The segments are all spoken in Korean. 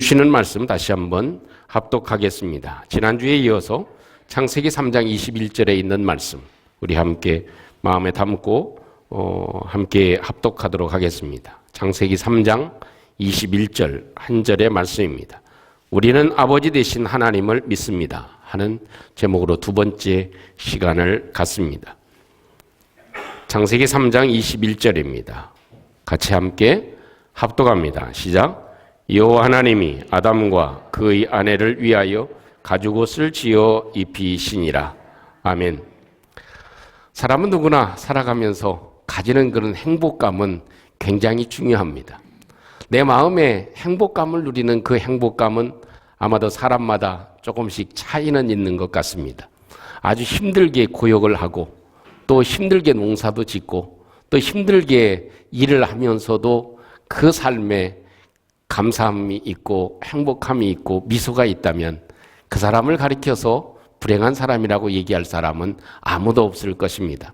주시는 말씀 다시 한번 합독하겠습니다. 지난주에 이어서 창세기 3장 21절에 있는 말씀 우리 함께 마음에 담고 함께 합독하도록 하겠습니다. 창세기 3장 21절 한 절의 말씀입니다. 우리는 아버지 되신 하나님을 믿습니다 하는 제목으로 두 번째 시간을 갖습니다. 창세기 3장 21절입니다. 같이 함께 합독합니다. 시작. 여호와 하나님이 아담과 그의 아내를 위하여 가죽옷을 지어 입히시니라. 아멘. 사람은 누구나 살아가면서 가지는 그런 행복감은 굉장히 중요합니다. 내 마음에 행복감을 누리는 그 행복감은 아마도 사람마다 조금씩 차이는 있는 것 같습니다. 아주 힘들게 고역을 하고 또 힘들게 농사도 짓고 또 힘들게 일을 하면서도 그 삶에 감사함이 있고 행복함이 있고 미소가 있다면 그 사람을 가리켜서 불행한 사람이라고 얘기할 사람은 아무도 없을 것입니다.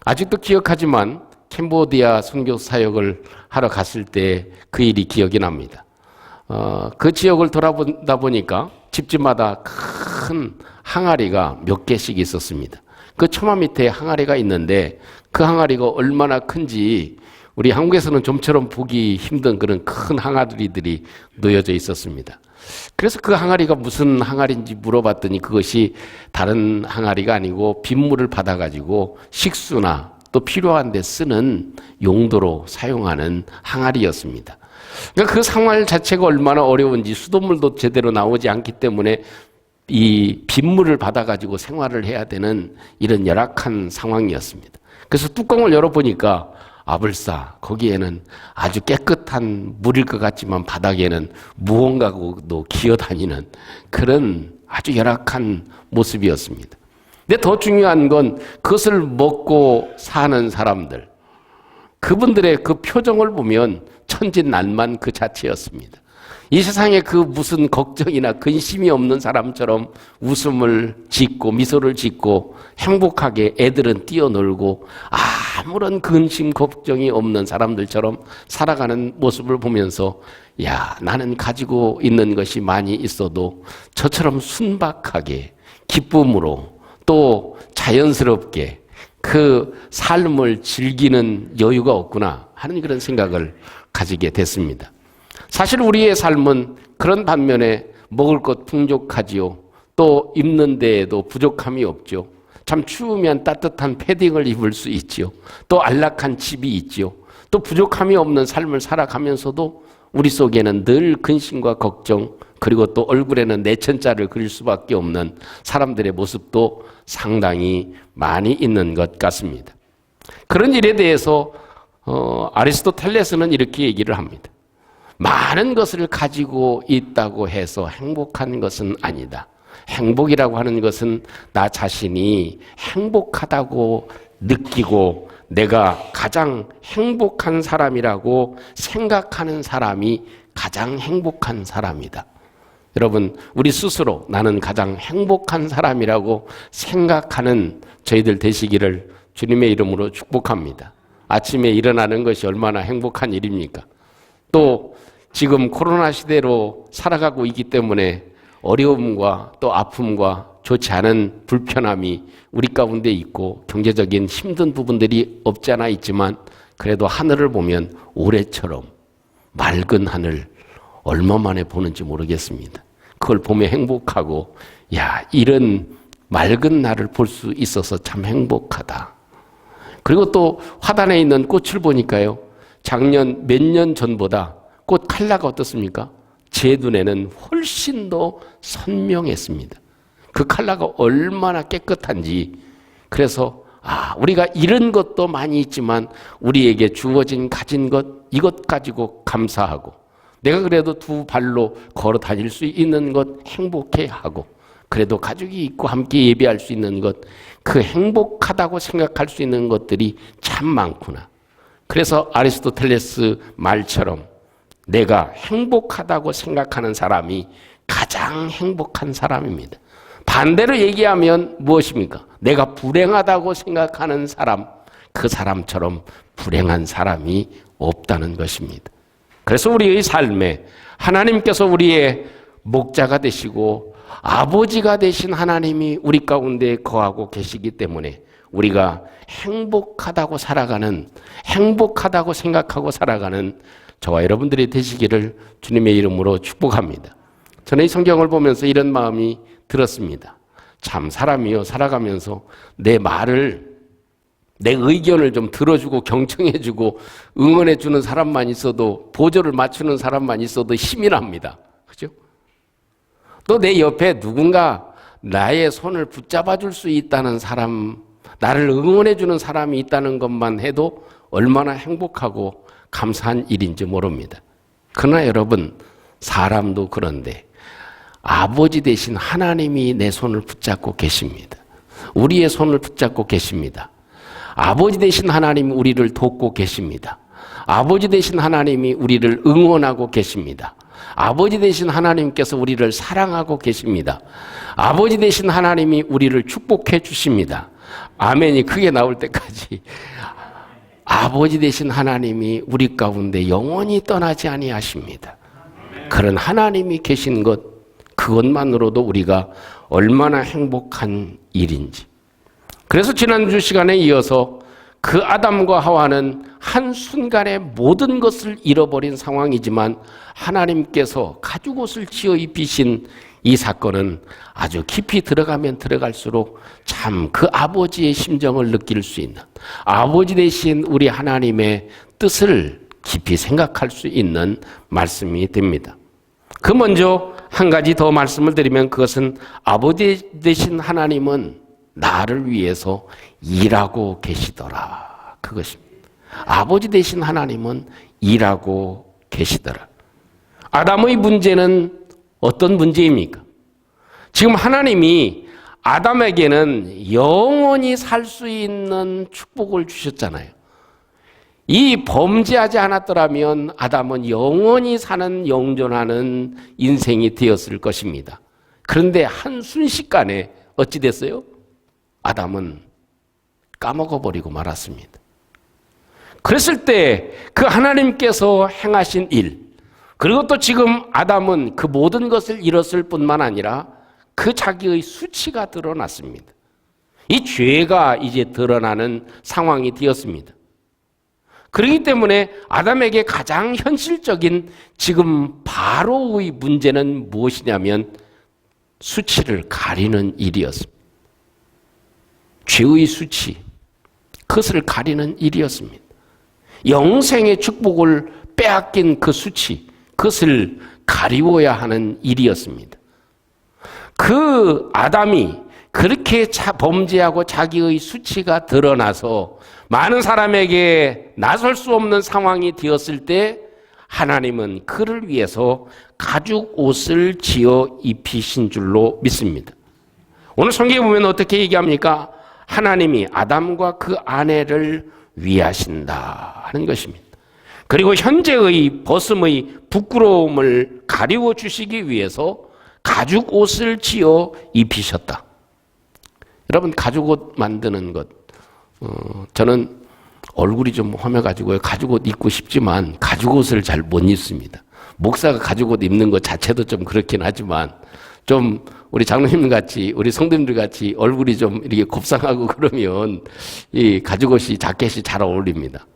아직도 기억하지만 캄보디아 선교 사역을 하러 갔을 때 그 일이 기억이 납니다. 그 지역을 돌아보다 보니까 집집마다 큰 항아리가 몇 개씩 있었습니다. 그 처마 밑에 항아리가 있는데 그 항아리가 얼마나 큰지 우리 한국에서는 좀처럼 보기 힘든 그런 큰 항아리들이 놓여져 있었습니다. 그래서 그 항아리가 무슨 항아리인지 물어봤더니 그것이 다른 항아리가 아니고 빗물을 받아가지고 식수나 또 필요한 데 쓰는 용도로 사용하는 항아리였습니다. 그러니까 그 생활 자체가 얼마나 어려운지 수돗물도 제대로 나오지 않기 때문에 이 빗물을 받아가지고 생활을 해야 되는 이런 열악한 상황이었습니다. 그래서 뚜껑을 열어보니까 아불싸 거기에는 아주 깨끗한 물일 것 같지만 바닥에는 무언가도 기어다니는 그런 아주 열악한 모습이었습니다. 근데 더 중요한 건 그것을 먹고 사는 사람들, 그분들의 그 표정을 보면 천진난만 그 자체였습니다. 이 세상에 그 무슨 걱정이나 근심이 없는 사람처럼 웃음을 짓고 미소를 짓고 행복하게 애들은 뛰어놀고 아무런 근심 걱정이 없는 사람들처럼 살아가는 모습을 보면서 야, 나는 가지고 있는 것이 많이 있어도 저처럼 순박하게 기쁨으로 또 자연스럽게 그 삶을 즐기는 여유가 없구나 하는 그런 생각을 가지게 됐습니다. 사실 우리의 삶은 그런 반면에 먹을 것 풍족하지요. 또 입는 데에도 부족함이 없죠. 참 추우면 따뜻한 패딩을 입을 수 있지요. 또 안락한 집이 있지요. 또 부족함이 없는 삶을 살아가면서도 우리 속에는 늘 근심과 걱정 그리고 또 얼굴에는 내천자를 그릴 수밖에 없는 사람들의 모습도 상당히 많이 있는 것 같습니다. 그런 일에 대해서 아리스토텔레스는 이렇게 얘기를 합니다. 많은 것을 가지고 있다고 해서 행복한 것은 아니다. 행복이라고 하는 것은 나 자신이 행복하다고 느끼고 내가 가장 행복한 사람이라고 생각하는 사람이 가장 행복한 사람이다. 여러분, 우리 스스로 나는 가장 행복한 사람이라고 생각하는 저희들 되시기를 주님의 이름으로 축복합니다. 아침에 일어나는 것이 얼마나 행복한 일입니까? 또 지금 코로나 시대로 살아가고 있기 때문에 어려움과 또 아픔과 좋지 않은 불편함이 우리 가운데 있고 경제적인 힘든 부분들이 없지 않아 있지만 그래도 하늘을 보면 올해처럼 맑은 하늘 얼마 만에 보는지 모르겠습니다. 그걸 보며 행복하고 야, 이런 맑은 날을 볼 수 있어서 참 행복하다. 그리고 또 화단에 있는 꽃을 보니까요. 작년 몇 년 전보다 꽃 컬러가 어떻습니까? 제 눈에는 훨씬 더 선명했습니다. 그 컬러가 얼마나 깨끗한지. 그래서 우리가 잃은 것도 많이 있지만 우리에게 주어진 가진 것 이것 가지고 감사하고 내가 그래도 두 발로 걸어 다닐 수 있는 것 행복해하고 그래도 가족이 있고 함께 예배할 수 있는 것 그 행복하다고 생각할 수 있는 것들이 참 많구나. 그래서 아리스토텔레스 말처럼 내가 행복하다고 생각하는 사람이 가장 행복한 사람입니다. 반대로 얘기하면 무엇입니까? 내가 불행하다고 생각하는 사람, 그 사람처럼 불행한 사람이 없다는 것입니다. 그래서 우리의 삶에 하나님께서 우리의 목자가 되시고 아버지가 되신 하나님이 우리 가운데 거하고 계시기 때문에 우리가 행복하다고 생각하고 살아가는 저와 여러분들이 되시기를 주님의 이름으로 축복합니다. 저는 이 성경을 보면서 이런 마음이 들었습니다. 참 사람이요, 살아가면서 내 의견을 좀 들어주고 경청해주고 응원해주는 사람만 있어도, 보조를 맞추는 사람만 있어도 힘이 납니다. 그죠? 또 내 옆에 누군가 나의 손을 붙잡아줄 수 있다는 사람, 나를 응원해주는 사람이 있다는 것만 해도 얼마나 행복하고 감사한 일인지 모릅니다. 그러나 여러분, 사람도 그런데 아버지 되신 하나님이 내 손을 붙잡고 계십니다. 우리의 손을 붙잡고 계십니다. 아버지 되신 하나님이 우리를 돕고 계십니다. 아버지 되신 하나님이 우리를 응원하고 계십니다. 아버지 되신 하나님께서 우리를 사랑하고 계십니다. 아버지 되신 하나님이 우리를 축복해 주십니다. 아멘이 크게 나올 때까지 아버지 되신 하나님이 우리 가운데 영원히 떠나지 아니하십니다. 그런 하나님이 계신 것, 그것만으로도 우리가 얼마나 행복한 일인지. 그래서 지난주 시간에 이어서 그 아담과 하와는 한순간에 모든 것을 잃어버린 상황이지만 하나님께서 가죽옷을 지어 입히신 이 사건은 아주 깊이 들어가면 들어갈수록 참 그 아버지의 심정을 느낄 수 있는, 아버지 되신 우리 하나님의 뜻을 깊이 생각할 수 있는 말씀이 됩니다. 그 먼저 한 가지 더 말씀을 드리면, 그것은 아버지 되신 하나님은 나를 위해서 일하고 계시더라. 그것입니다. 아버지 되신 하나님은 일하고 계시더라. 아담의 문제는 어떤 문제입니까? 지금 하나님이 아담에게는 영원히 살 수 있는 축복을 주셨잖아요. 이 범죄하지 않았더라면 아담은 영원히 사는 영존하는 인생이 되었을 것입니다. 그런데 한순식간에 어찌 됐어요? 아담은 까먹어버리고 말았습니다. 그랬을 때 그 하나님께서 행하신 일, 그리고 또 지금 아담은 그 모든 것을 잃었을 뿐만 아니라 그 자기의 수치가 드러났습니다. 이 죄가 이제 드러나는 상황이 되었습니다. 그렇기 때문에 아담에게 가장 현실적인 지금 바로의 문제는 무엇이냐면 수치를 가리는 일이었습니다. 죄의 수치, 그것을 가리는 일이었습니다. 영생의 축복을 빼앗긴 그 수치, 그것을 가리워야 하는 일이었습니다. 그 아담이 그렇게 범죄하고 자기의 수치가 드러나서 많은 사람에게 나설 수 없는 상황이 되었을 때 하나님은 그를 위해서 가죽 옷을 지어 입히신 줄로 믿습니다. 오늘 성경에 보면 어떻게 얘기합니까? 하나님이 아담과 그 아내를 위하신다 하는 것입니다. 그리고 현재의 벗음의 부끄러움을 가리워 주시기 위해서 가죽 옷을 지어 입히셨다. 여러분, 가죽 옷 만드는 것, 저는 얼굴이 좀 험해가지고 가죽 옷 입고 싶지만 가죽 옷을 잘 못 입습니다. 목사가 가죽 옷 입는 것 자체도 좀 그렇긴 하지만 좀 우리 장로님 같이, 우리 성도님들 같이 얼굴이 좀 이렇게 곱상하고 그러면 이 가죽 옷이, 자켓이 잘 어울립니다.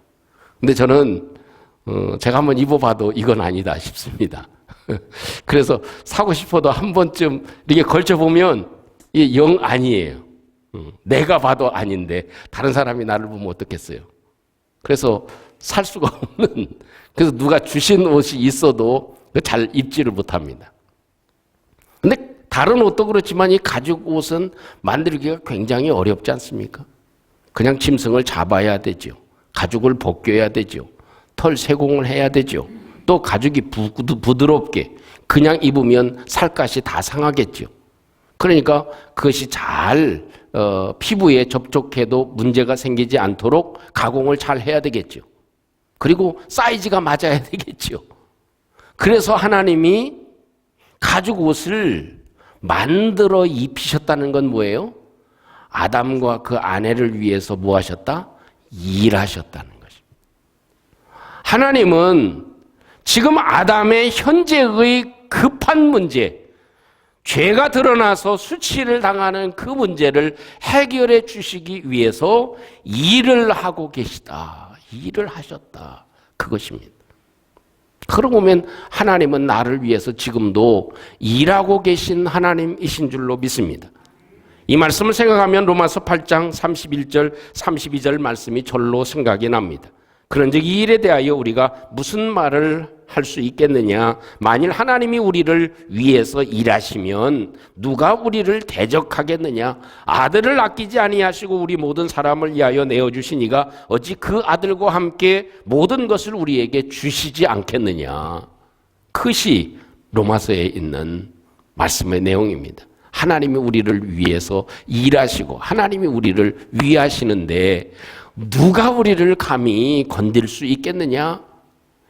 근데 저는 제가 한번 입어봐도 이건 아니다 싶습니다. 그래서 사고 싶어도 한 번쯤 이렇게 걸쳐보면 이게 영 아니에요. 내가 봐도 아닌데 다른 사람이 나를 보면 어떻겠어요? 그래서 살 수가 없는, 그래서 누가 주신 옷이 있어도 잘 입지를 못합니다. 근데 다른 옷도 그렇지만 이 가죽 옷은 만들기가 굉장히 어렵지 않습니까? 그냥 짐승을 잡아야 되죠. 가죽을 벗겨야 되죠. 털 세공을 해야 되죠. 또 가죽이 부드럽게 그냥 입으면 살갗이 다 상하겠죠. 그러니까 그것이 잘 피부에 접촉해도 문제가 생기지 않도록 가공을 잘 해야 되겠죠. 그리고 사이즈가 맞아야 되겠죠. 그래서 하나님이 가죽 옷을 만들어 입히셨다는 건 뭐예요? 아담과 그 아내를 위해서 뭐 하셨다? 일하셨다는 것입니다. 하나님은 지금 아담의 현재의 급한 문제, 죄가 드러나서 수치를 당하는 그 문제를 해결해 주시기 위해서 일을 하고 계시다. 일을 하셨다. 그것입니다. 그러고 보면 하나님은 나를 위해서 지금도 일하고 계신 하나님이신 줄로 믿습니다. 이 말씀을 생각하면 로마서 8장 31절 32절 말씀이 절로 생각이 납니다. 그런즉 이 일에 대하여 우리가 무슨 말을 할 수 있겠느냐? 만일 하나님이 우리를 위해서 일하시면 누가 우리를 대적하겠느냐? 아들을 아끼지 아니하시고 우리 모든 사람을 위하여 내어주시니가 어찌 그 아들과 함께 모든 것을 우리에게 주시지 않겠느냐? 그것이 로마서에 있는 말씀의 내용입니다. 하나님이 우리를 위해서 일하시고 하나님이 우리를 위하시는데 누가 우리를 감히 건들 수 있겠느냐?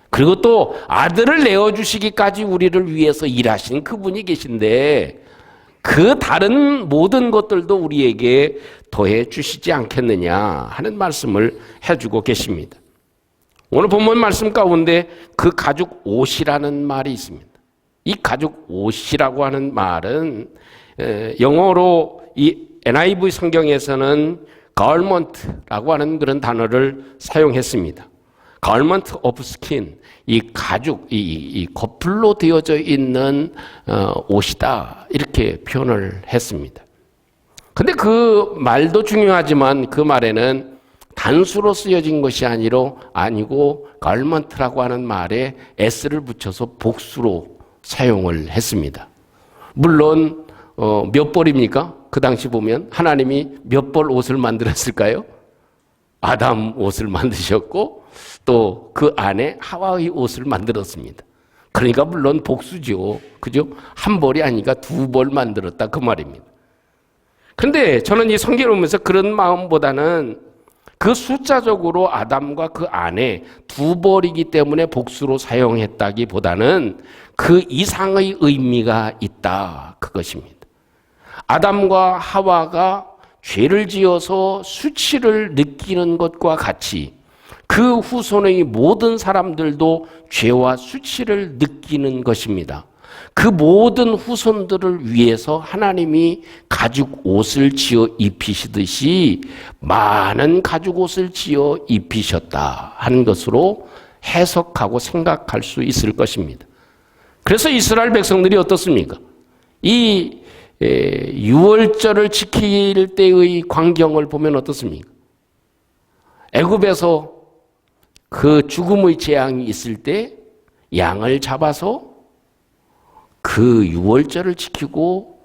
그리고 또 아들을 내어주시기까지 우리를 위해서 일하신 그분이 계신데 그 다른 모든 것들도 우리에게 더해 주시지 않겠느냐 하는 말씀을 해주고 계십니다. 오늘 본문 말씀 가운데 그 가죽 옷이라는 말이 있습니다. 이 가죽 옷이라고 하는 말은 영어로 이 NIV 성경에서는 garment라고 하는 그런 단어를 사용했습니다. garment of skin, 이 가죽, 이 겉불로 되어져 있는 옷이다 이렇게 표현을 했습니다. 근데 그 말도 중요하지만 그 말에는 단수로 쓰여진 것이 아니고 garment라고 하는 말에 s를 붙여서 복수로 사용을 했습니다. 물론 몇 벌입니까? 그 당시 보면 하나님이 몇 벌 옷을 만들었을까요? 아담 옷을 만드셨고 또 그 안에 하와의 옷을 만들었습니다. 그러니까 물론 복수죠. 그죠? 한 벌이 아니라 두 벌 만들었다 그 말입니다. 그런데 저는 이 성경을 보면서 그런 마음보다는 그 숫자적으로 아담과 그 안에 두 벌이기 때문에 복수로 사용했다기보다는 그 이상의 의미가 있다 그것입니다. 아담과 하와가 죄를 지어서 수치를 느끼는 것과 같이 그 후손의 모든 사람들도 죄와 수치를 느끼는 것입니다. 그 모든 후손들을 위해서 하나님이 가죽 옷을 지어 입히시듯이 많은 가죽 옷을 지어 입히셨다 하는 것으로 해석하고 생각할 수 있을 것입니다. 그래서 이스라엘 백성들이 어떻습니까? 이 유월절을 지킬 때의 광경을 보면 어떻습니까? 애굽에서 그 죽음의 재앙이 있을 때 양을 잡아서 그 유월절을 지키고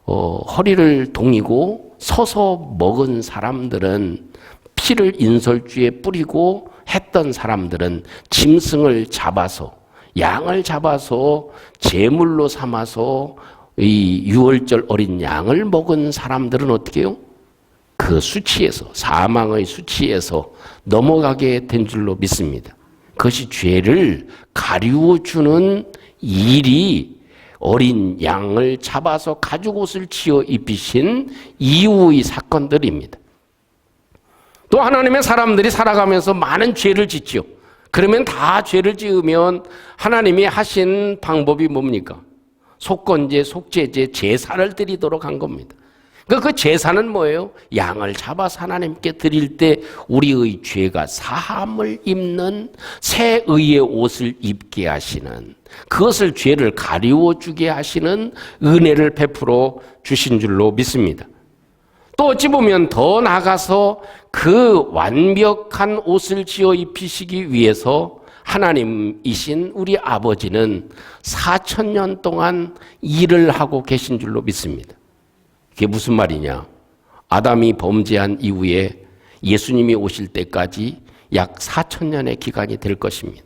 허리를 동이고 서서 먹은 사람들은 피를 인설주에 뿌리고 했던 사람들은 짐승을 잡아서 양을 잡아서 제물로 삼아서 이 유월절 어린 양을 먹은 사람들은 어떻게 해요? 그 수치에서 사망의 수치에서 넘어가게 된 줄로 믿습니다. 그것이 죄를 가리워주는 일이 어린 양을 잡아서 가죽옷을 지어 입히신 이후의 사건들입니다. 또 하나님의 사람들이 살아가면서 많은 죄를 짓죠. 그러면 다 죄를 지으면 하나님이 하신 방법이 뭡니까? 속건제, 속죄제, 제사를 드리도록 한 겁니다. 그 제사는 뭐예요? 양을 잡아서 하나님께 드릴 때 우리의 죄가 사함을 입는 새 의의 옷을 입게 하시는, 그것을 죄를 가리워주게 하시는 은혜를 베풀어 주신 줄로 믿습니다. 또 어찌 보면 더 나아가서 그 완벽한 옷을 지어 입히시기 위해서 하나님이신 우리 아버지는 4,000년 동안 일을 하고 계신 줄로 믿습니다. 그게 무슨 말이냐? 아담이 범죄한 이후에 예수님이 오실 때까지 약 4,000년의 기간이 될 것입니다.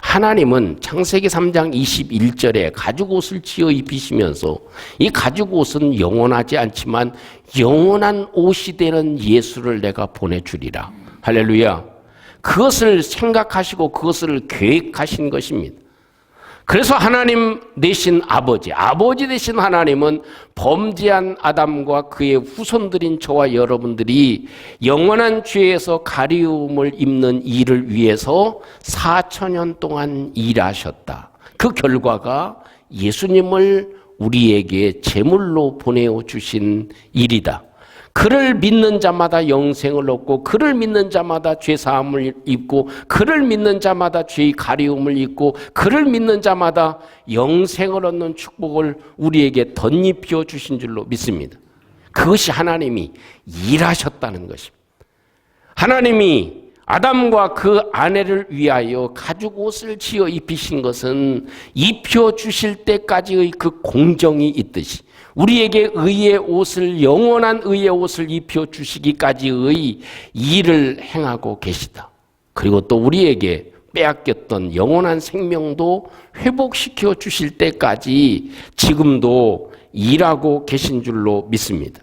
하나님은 창세기 3장 21절에 가죽옷을 지어 입히시면서 이 가죽옷은 영원하지 않지만 영원한 옷이 되는 예수를 내가 보내주리라. 할렐루야. 그것을 생각하시고 그것을 계획하신 것입니다. 그래서 하나님 되신 아버지 되신 하나님은 범죄한 아담과 그의 후손들인 저와 여러분들이 영원한 죄에서 가리움을 입는 일을 위해서 4,000년 동안 일하셨다. 그 결과가 예수님을 우리에게 제물로 보내어 주신 일이다. 그를 믿는 자마다 영생을 얻고 그를 믿는 자마다 죄사함을 입고 그를 믿는 자마다 죄의 가리움을 입고 그를 믿는 자마다 영생을 얻는 축복을 우리에게 덧입혀 주신 줄로 믿습니다. 그것이 하나님이 일하셨다는 것입니다. 하나님이 아담과 그 아내를 위하여 가죽 옷을 지어 입히신 것은 입혀 주실 때까지의 그 공정이 있듯이 우리에게 의의 옷을, 영원한 의의 옷을 입혀 주시기까지의 일을 행하고 계시다. 그리고 또 우리에게 빼앗겼던 영원한 생명도 회복시켜 주실 때까지 지금도 일하고 계신 줄로 믿습니다.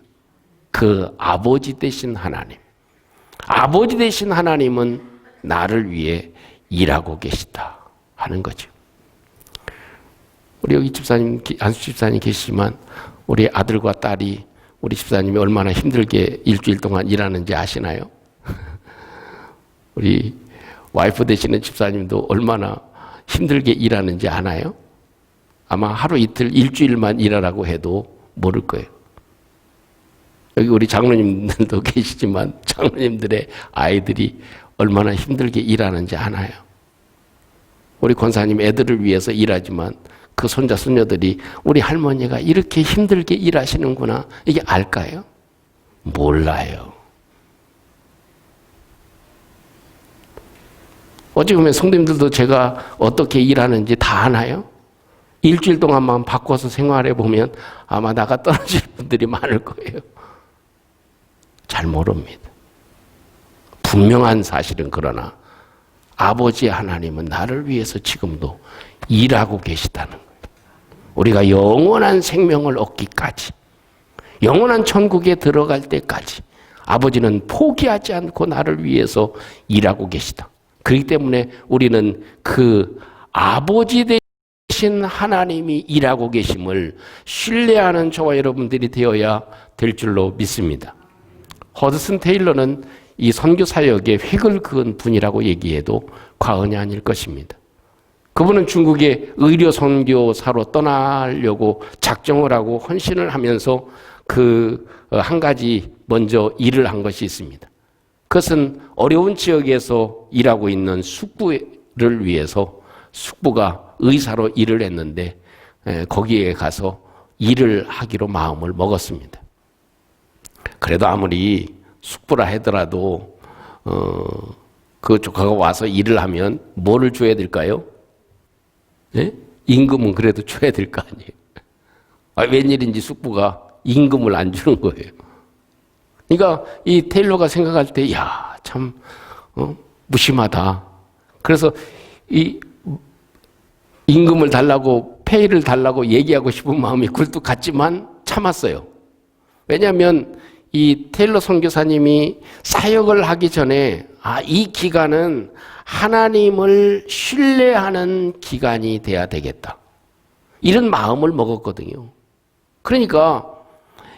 그 아버지 되신 하나님, 아버지 되신 하나님은 나를 위해 일하고 계시다 하는 거죠. 우리 여기 집사님, 안수 집사님 계시지만 우리 아들과 딸이 우리 집사님이 얼마나 힘들게 일주일 동안 일하는지 아시나요? 우리 와이프 되시는 집사님도 얼마나 힘들게 일하는지 아나요? 아마 하루 이틀 일주일만 일하라고 해도 모를 거예요. 여기 우리 장로님들도 계시지만 장로님들의 아이들이 얼마나 힘들게 일하는지 아나요? 우리 권사님 애들을 위해서 일하지만 그 손자 손녀들이 우리 할머니가 이렇게 힘들게 일하시는구나 이게 알까요? 몰라요. 어찌 보면 성도님들도 제가 어떻게 일하는지 다 아나요? 일주일 동안만 바꿔서 생활해 보면 아마 나가 떨어질 분들이 많을 거예요. 잘 모릅니다. 분명한 사실은 그러나 아버지 하나님은 나를 위해서 지금도 일하고 계시다는 거예요. 우리가 영원한 생명을 얻기까지, 영원한 천국에 들어갈 때까지 아버지는 포기하지 않고 나를 위해서 일하고 계시다. 그렇기 때문에 우리는 그 아버지 되신 하나님이 일하고 계심을 신뢰하는 저와 여러분들이 되어야 될 줄로 믿습니다. 허드슨 테일러는 이 선교 사역에 획을 그은 분이라고 얘기해도 과언이 아닐 것입니다. 그분은 중국의 의료 선교사로 떠나려고 작정을 하고 헌신을 하면서 그 한 가지 먼저 일을 한 것이 있습니다. 그것은 어려운 지역에서 일하고 있는 숙부를 위해서 숙부가 의사로 일을 했는데 거기에 가서 일을 하기로 마음을 먹었습니다. 그래도 아무리 숙부라 하더라도 그 조카가 와서 일을 하면 뭐를 줘야 될까요? 네? 임금은 그래도 줘야 될 거 아니에요. 웬일인지 숙부가 임금을 안 주는 거예요. 그러니까 이 테일러가 생각할 때, 야, 참 무심하다. 그래서 이 임금을 달라고, 페이를 달라고 얘기하고 싶은 마음이 굴뚝 같지만 참았어요. 왜냐하면 이 테일러 선교사님이 사역을 하기 전에 이 기간은 하나님을 신뢰하는 기간이 돼야 되겠다. 이런 마음을 먹었거든요. 그러니까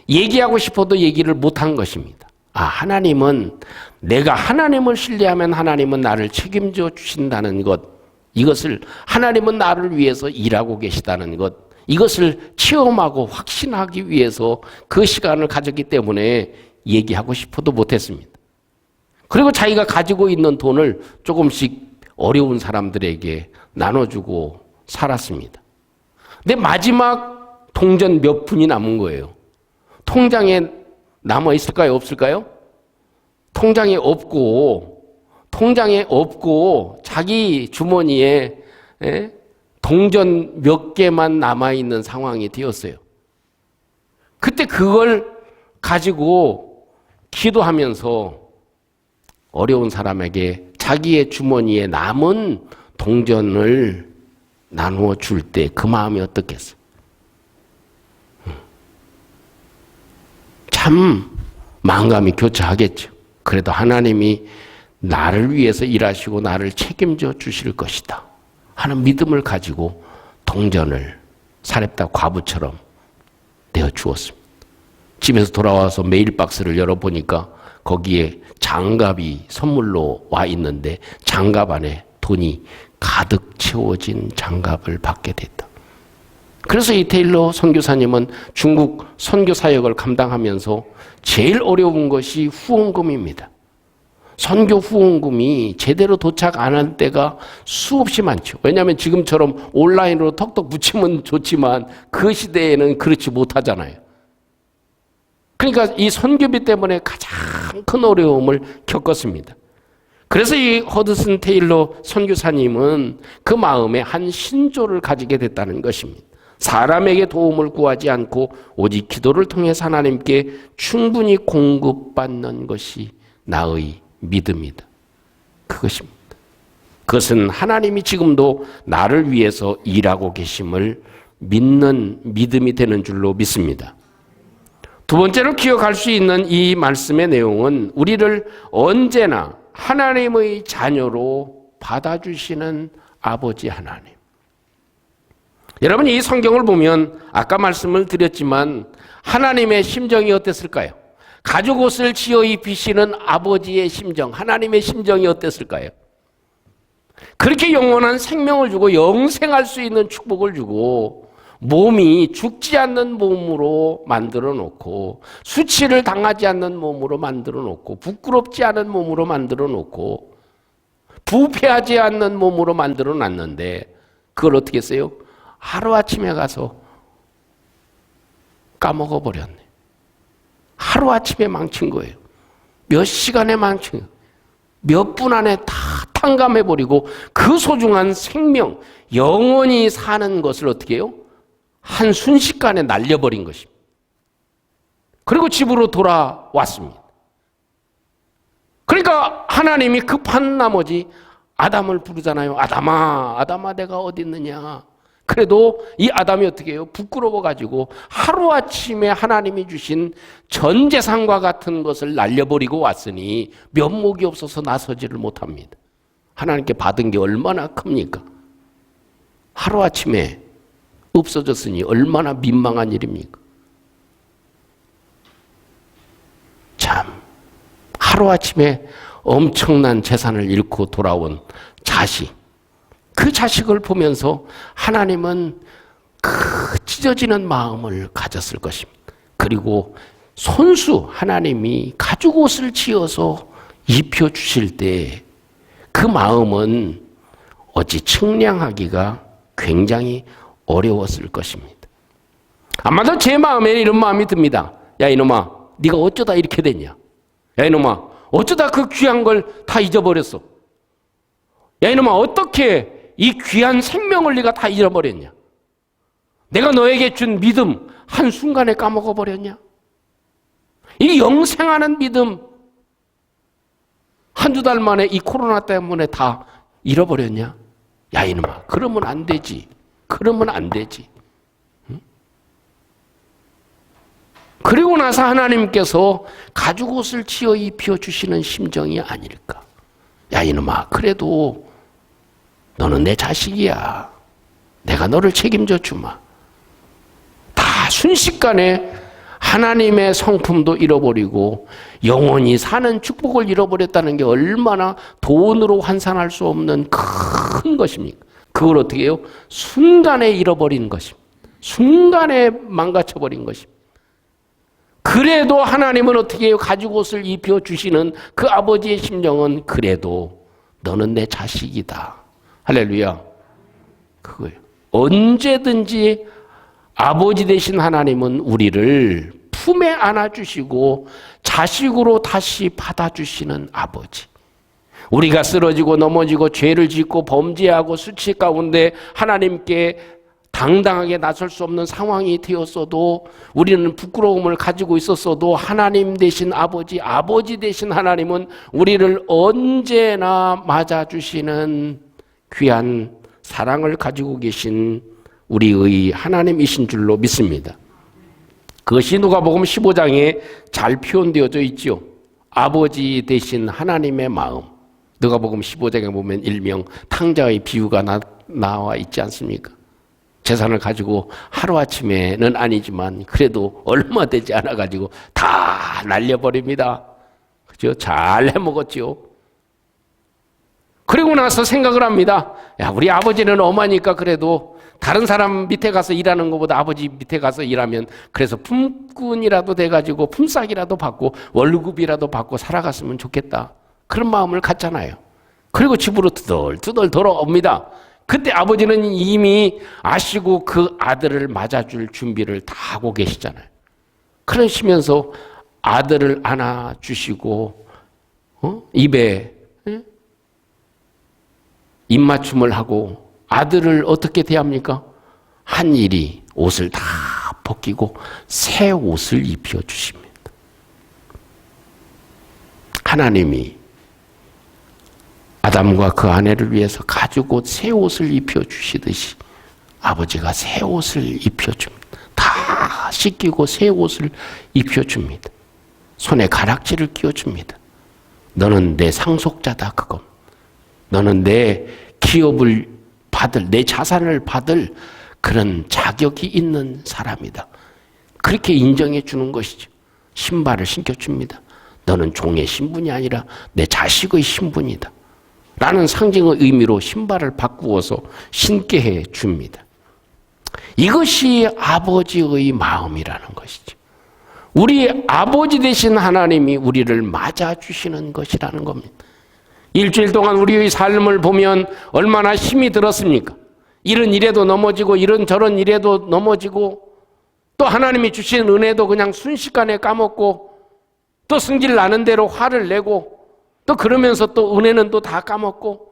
얘기하고 싶어도 얘기를 못한 것입니다. 하나님은 내가 하나님을 신뢰하면 하나님은 나를 책임져 주신다는 것, 이것을 하나님은 나를 위해서 일하고 계시다는 것, 이것을 체험하고 확신하기 위해서 그 시간을 가졌기 때문에 얘기하고 싶어도 못했습니다. 그리고 자기가 가지고 있는 돈을 조금씩 어려운 사람들에게 나눠주고 살았습니다. 근데 마지막 동전 몇 푼이 남은 거예요. 통장에 남아 있을까요? 없을까요? 통장에 없고 자기 주머니에 동전 몇 개만 남아있는 상황이 되었어요. 그때 그걸 가지고 기도하면서 어려운 사람에게 자기의 주머니에 남은 동전을 나누어 줄 때 그 마음이 어떻겠어요? 참 마음감이 교차하겠죠. 그래도 하나님이 나를 위해서 일하시고 나를 책임져 주실 것이다 하는 믿음을 가지고 동전을 사렙다 과부처럼 내어 주었습니다. 집에서 돌아와서 메일 박스를 열어보니까 거기에 장갑이 선물로 와 있는데 장갑 안에 돈이 가득 채워진 장갑을 받게 됐다. 그래서 이 테일러 선교사님은 중국 선교 사역을 감당하면서 제일 어려운 것이 후원금입니다. 선교 후원금이 제대로 도착 안 할 때가 수없이 많죠. 왜냐하면 지금처럼 온라인으로 톡톡 붙이면 좋지만 그 시대에는 그렇지 못하잖아요. 그러니까 이 선교비 때문에 가장 큰 어려움을 겪었습니다. 그래서 이 허드슨 테일러 선교사님은 그 마음에 한 신조를 가지게 됐다는 것입니다. 사람에게 도움을 구하지 않고 오직 기도를 통해 하나님께 충분히 공급받는 것이 나의 믿음이다. 그것입니다. 그것은 하나님이 지금도 나를 위해서 일하고 계심을 믿는 믿음이 되는 줄로 믿습니다. 두 번째로 기억할 수 있는 이 말씀의 내용은 우리를 언제나 하나님의 자녀로 받아주시는 아버지 하나님. 여러분, 이 성경을 보면 아까 말씀을 드렸지만 하나님의 심정이 어땠을까요? 가죽 옷을 지어 입히시는 아버지의 심정, 하나님의 심정이 어땠을까요? 그렇게 영원한 생명을 주고 영생할 수 있는 축복을 주고 몸이 죽지 않는 몸으로 만들어 놓고 수치를 당하지 않는 몸으로 만들어 놓고 부끄럽지 않은 몸으로 만들어 놓고 부패하지 않는 몸으로 만들어 놨는데 그걸 어떻게 했어요? 하루아침에 가서 까먹어 버렸네. 하루아침에 망친 거예요. 몇 시간에 망친 거예요. 몇 분 안에 다 탕감해버리고 그 소중한 생명, 영원히 사는 것을 어떻게 해요? 한 순식간에 날려버린 것입니다. 그리고 집으로 돌아왔습니다. 그러니까 하나님이 급한 나머지 아담을 부르잖아요. 아담아, 아담아, 내가 어디 있느냐. 그래도 이 아담이 어떻게 해요? 부끄러워가지고 하루아침에 하나님이 주신 전 재산과 같은 것을 날려버리고 왔으니 면목이 없어서 나서지를 못합니다. 하나님께 받은 게 얼마나 큽니까? 하루아침에 없어졌으니 얼마나 민망한 일입니까? 참, 하루아침에 엄청난 재산을 잃고 돌아온 자식, 그 자식을 보면서 하나님은 그 찢어지는 마음을 가졌을 것입니다. 그리고 손수 하나님이 가죽 옷을 지어서 입혀주실 때 그 마음은 어찌 측량하기가 굉장히 어려웠을 것입니다. 아마도 제 마음에 이런 마음이 듭니다. 야 이놈아, 네가 어쩌다 이렇게 됐냐? 야 이놈아, 어쩌다 그 귀한 걸 다 잊어버렸어? 야 이놈아, 어떻게 이 귀한 생명을 네가 다 잃어버렸냐? 내가 너에게 준 믿음 한순간에 까먹어버렸냐? 이 영생하는 믿음 한두 달 만에 이 코로나 때문에 다 잃어버렸냐? 야 이놈아, 그러면 안 되지. 그러면 안 되지. 응? 그리고 나서 하나님께서 가죽 옷을 지어 입혀주시는 심정이 아닐까? 야 이놈아, 그래도 너는 내 자식이야. 내가 너를 책임져 주마. 다 순식간에 하나님의 성품도 잃어버리고 영원히 사는 축복을 잃어버렸다는 게 얼마나 돈으로 환산할 수 없는 큰 것입니까? 그걸 어떻게 해요? 순간에 잃어버린 것입니다. 순간에 망가쳐버린 것입니다. 그래도 하나님은 어떻게 해요? 가죽 옷을 입혀주시는 그 아버지의 심정은 그래도 너는 내 자식이다. 할렐루야. 그거예요. 언제든지 아버지 되신 하나님은 우리를 품에 안아주시고 자식으로 다시 받아주시는 아버지. 우리가 쓰러지고 넘어지고 죄를 짓고 범죄하고 수치 가운데 하나님께 당당하게 나설 수 없는 상황이 되었어도 우리는 부끄러움을 가지고 있었어도 하나님 되신 아버지, 아버지 되신 하나님은 우리를 언제나 맞아주시는 귀한 사랑을 가지고 계신 우리의 하나님이신 줄로 믿습니다. 그것이 누가복음 15장에 잘 표현되어져 있죠. 아버지 되신 하나님의 마음. 누가복음 15장에 보면 일명 탕자의 비유가 나와 있지 않습니까? 재산을 가지고 하루아침에는 아니지만 그래도 얼마 되지 않아가지고 다 날려버립니다. 그죠? 잘 해먹었죠. 그리고 나서 생각을 합니다. 야, 우리 아버지는 엄하니까 그래도 다른 사람 밑에 가서 일하는 것보다 아버지 밑에 가서 일하면 그래서 품꾼이라도 돼가지고 품삯이라도 받고 월급이라도 받고 살아갔으면 좋겠다. 그런 마음을 갖잖아요. 그리고 집으로 투덜투덜 돌아옵니다. 그때 아버지는 이미 아시고 그 아들을 맞아줄 준비를 다 하고 계시잖아요. 그러시면서 아들을 안아주시고 입에 입맞춤을 하고 아들을 어떻게 대합니까? 한일이 옷을 다 벗기고 새 옷을 입혀주십니다. 하나님이 아담과 그 아내를 위해서 가죽옷 새 옷을 입혀주시듯이 아버지가 새 옷을 입혀줍니다. 다 씻기고 새 옷을 입혀줍니다. 손에 가락지를 끼워줍니다. 너는 내 상속자다 그것. 너는 내 기업을 받을, 내 자산을 받을 그런 자격이 있는 사람이다. 그렇게 인정해 주는 것이죠. 신발을 신겨줍니다. 너는 종의 신분이 아니라 내 자식의 신분이다. 라는 상징의 의미로 신발을 바꾸어서 신게 해 줍니다. 이것이 아버지의 마음이라는 것이죠. 우리 아버지 되신 하나님이 우리를 맞아주시는 것이라는 겁니다. 일주일 동안 우리의 삶을 보면 얼마나 힘이 들었습니까? 이런 일에도 넘어지고 이런저런 일에도 넘어지고 또 하나님이 주신 은혜도 그냥 순식간에 까먹고 또 승질 나는 대로 화를 내고 또 그러면서 또 은혜는 또 다 까먹고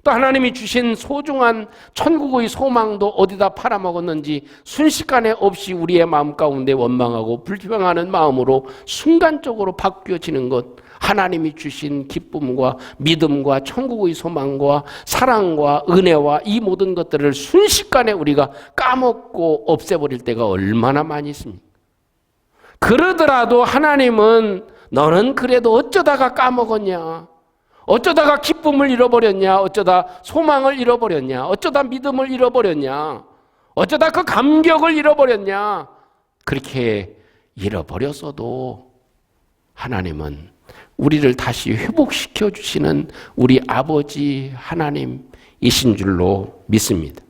또 하나님이 주신 소중한 천국의 소망도 어디다 팔아먹었는지 순식간에 없이 우리의 마음 가운데 원망하고 불평하는 마음으로 순간적으로 바뀌어지는 것, 하나님이 주신 기쁨과 믿음과 천국의 소망과 사랑과 은혜와 이 모든 것들을 순식간에 우리가 까먹고 없애버릴 때가 얼마나 많이 있습니까? 그러더라도 하나님은 너는 그래도 어쩌다가 까먹었냐? 어쩌다가 기쁨을 잃어버렸냐? 어쩌다 소망을 잃어버렸냐? 어쩌다 믿음을 잃어버렸냐? 어쩌다 그 감격을 잃어버렸냐? 그렇게 잃어버렸어도 하나님은 우리를 다시 회복시켜 주시는 우리 아버지 하나님이신 줄로 믿습니다.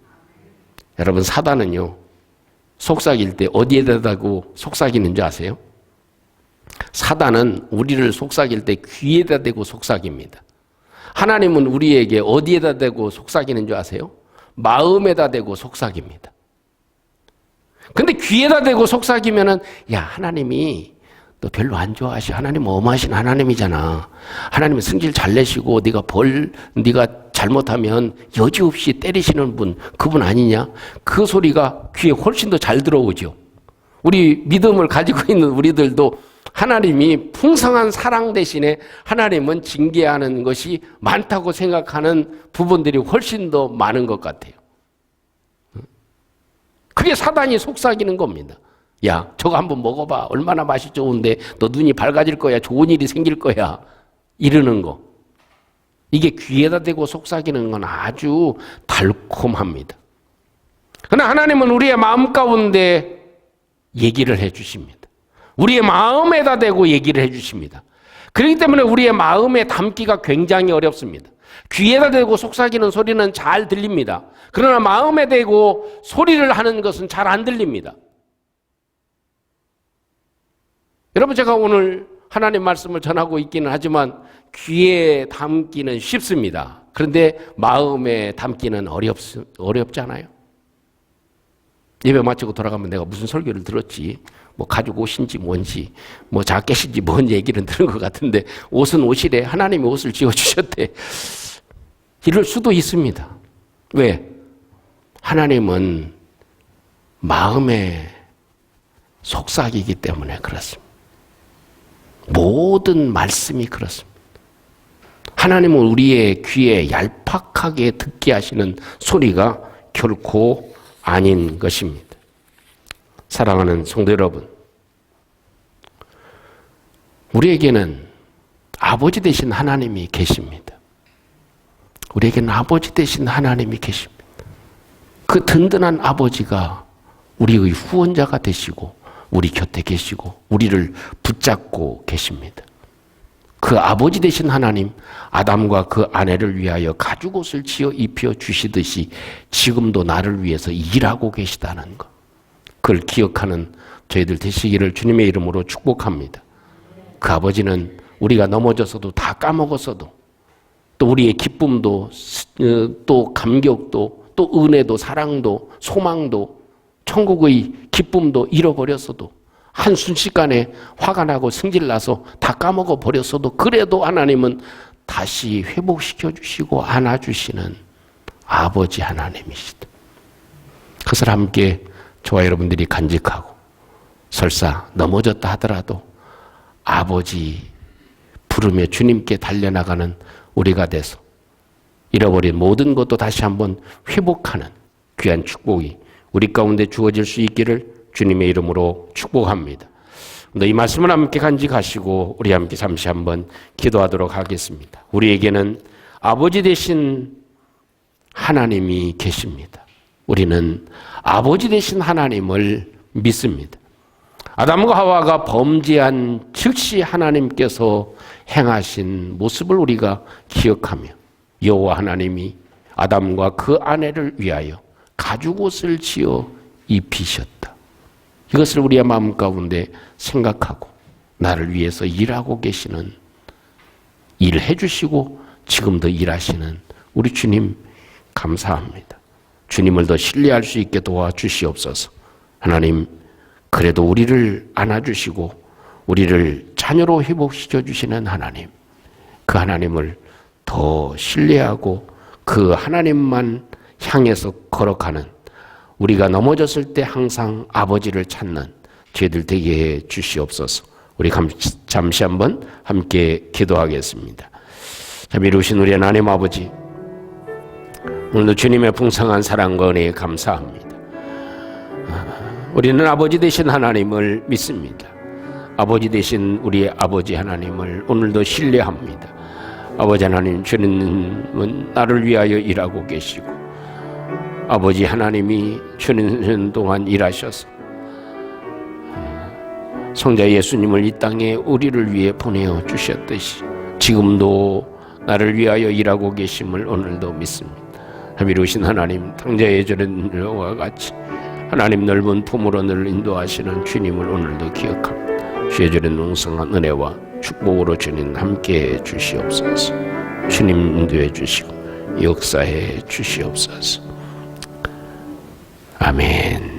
여러분, 사단은요, 속삭일 때 어디에다 대고 속삭이는 줄 아세요? 사단은 우리를 속삭일 때 귀에다 대고 속삭입니다. 하나님은 우리에게 어디에다 대고 속삭이는 줄 아세요? 마음에다 대고 속삭입니다. 근데 귀에다 대고 속삭이면은, 야, 하나님이 너 별로 안 좋아하시. 하나님 엄하신 하나님이잖아. 하나님은 승질 잘 내시고 네가 잘못하면 여지없이 때리시는 분, 그분 아니냐? 그 소리가 귀에 훨씬 더 잘 들어오죠. 우리 믿음을 가지고 있는 우리들도 하나님이 풍성한 사랑 대신에 하나님은 징계하는 것이 많다고 생각하는 부분들이 훨씬 더 많은 것 같아요. 그게 사단이 속삭이는 겁니다. 야, 저거 한번 먹어봐. 얼마나 맛이 좋은데 너 눈이 밝아질 거야. 좋은 일이 생길 거야. 이러는 거. 이게 귀에다 대고 속삭이는 건 아주 달콤합니다. 그러나 하나님은 우리의 마음 가운데 얘기를 해 주십니다. 우리의 마음에다 대고 얘기를 해 주십니다. 그렇기 때문에 우리의 마음에 담기가 굉장히 어렵습니다. 귀에다 대고 속삭이는 소리는 잘 들립니다. 그러나 마음에 대고 소리를 하는 것은 잘 안 들립니다. 여러분, 제가 오늘 하나님 말씀을 전하고 있기는 하지만 귀에 담기는 쉽습니다. 그런데 마음에 담기는 어렵잖아요. 예배 마치고 돌아가면 내가 무슨 설교를 들었지, 뭐 가죽 옷인지 뭔지, 뭐 자켓인지 뭔 얘기를 들은 것 같은데 옷은 옷이래. 하나님이 옷을 지어주셨대. 이럴 수도 있습니다. 왜? 하나님은 마음에 속삭이기 때문에 그렇습니다. 모든 말씀이 그렇습니다. 하나님은 우리의 귀에 얄팍하게 듣게 하시는 소리가 결코 아닌 것입니다. 사랑하는 성도 여러분, 우리에게는 아버지 되신 하나님이 계십니다. 우리에게는 아버지 되신 하나님이 계십니다. 그 든든한 아버지가 우리의 후원자가 되시고 우리 곁에 계시고 우리를 붙잡고 계십니다. 그 아버지 되신 하나님, 아담과 그 아내를 위하여 가죽옷을 지어 입혀 주시듯이 지금도 나를 위해서 일하고 계시다는 것, 그걸 기억하는 저희들 되시기를 주님의 이름으로 축복합니다. 그 아버지는 우리가 넘어져서도 다 까먹었어도, 또 우리의 기쁨도 또 감격도 또 은혜도 사랑도 소망도 천국의 기쁨도 잃어버렸어도, 한순식간에 화가 나고 승질나서 다 까먹어 버렸어도, 그래도 하나님은 다시 회복시켜 주시고 안아주시는 아버지 하나님이시다. 그것을 함께 저와 여러분들이 간직하고, 설사 넘어졌다 하더라도 아버지 부르며 주님께 달려나가는 우리가 돼서 잃어버린 모든 것도 다시 한번 회복하는 귀한 축복이 우리 가운데 주어질 수 있기를 주님의 이름으로 축복합니다. 이 말씀을 함께 간직하시고 우리 함께 잠시 한번 기도하도록 하겠습니다. 우리에게는 아버지 되신 하나님이 계십니다. 우리는 아버지 되신 하나님을 믿습니다. 아담과 하와가 범죄한 즉시 하나님께서 행하신 모습을 우리가 기억하며, 여호와 하나님이 아담과 그 아내를 위하여 가죽옷을 지어 입히셨다. 이것을 우리의 마음 가운데 생각하고 나를 위해서 일하고 계시는, 일해 주시고 지금도 일하시는 우리 주님 감사합니다. 주님을 더 신뢰할 수 있게 도와주시옵소서. 하나님, 그래도 우리를 안아주시고 우리를 자녀로 회복시켜 주시는 하나님, 그 하나님을 더 신뢰하고 그 하나님만 향해서 걸어가는, 우리가 넘어졌을 때 항상 아버지를 찾는 저희들 되게 해 주시옵소서. 우리 잠시 한번 함께 기도하겠습니다. 참 이루신 우리 하나님 아버지, 오늘도 주님의 풍성한 사랑과 은혜에 감사합니다. 우리는 아버지 되신 하나님을 믿습니다. 아버지 되신 우리의 아버지 하나님을 오늘도 신뢰합니다. 아버지 하나님, 주님은 나를 위하여 일하고 계시고, 아버지 하나님이 주는 동안 일하셔서 성자 예수님을 이 땅에 우리를 위해 보내어 주셨듯이 지금도 나를 위하여 일하고 계심을 오늘도 믿습니다. 이루신 하나님, 당자의 저와 같이 하나님 넓은 품으로 늘 인도하시는 주님을 오늘도 기억합니다. 주의 저는 농성한 은혜와 축복으로 주님 함께해 주시옵소서. 주님 인도해 주시고 역사해 주시옵소서. 아멘.